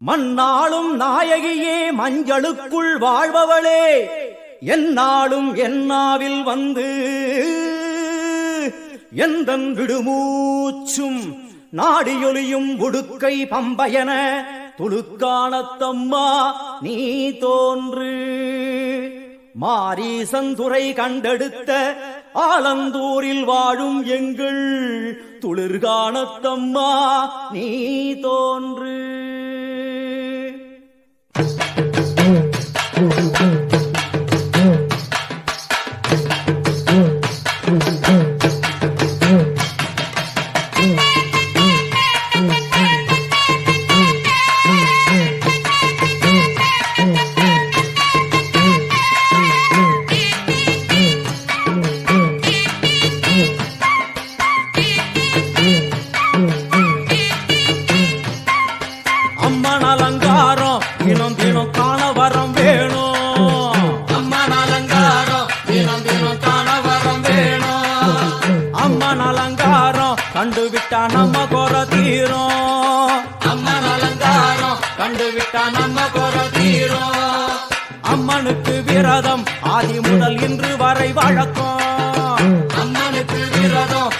மண்ணாளும் நாயகியே மஞ்சளுக்குள் வாழ்பவளே என்னாலும் என்னாவில் வந்து எந்தன் விடுமூச்சும் நாடியொலியும் உடுக்கை பம்பயன துளுக்கானத்தம்மா நீ தோன்று மாரீசந்துரை கண்டெடுத்த ஆலந்தூரில் வாழும் எங்கள் துளிர்கானத்தம்மா நீ தோன்று. அம்மன் அலங்காரம் தினம் தினம் காண வரம் வேணும். அம்மன் அலங்காரம் தினம் தினம் காண வரம் வேணும். அம்மன் அலங்காரம் கண்டுவிட்டா நம்ம குறை தீரும். அம்மன் அலங்காரம் கண்டுவிட்டா நம்ம குறை தீரும். அம்மனுக்கு விரதம் ஆதி முதல் இன்று வரை வழக்கம். அம்மனுக்கு விரதம்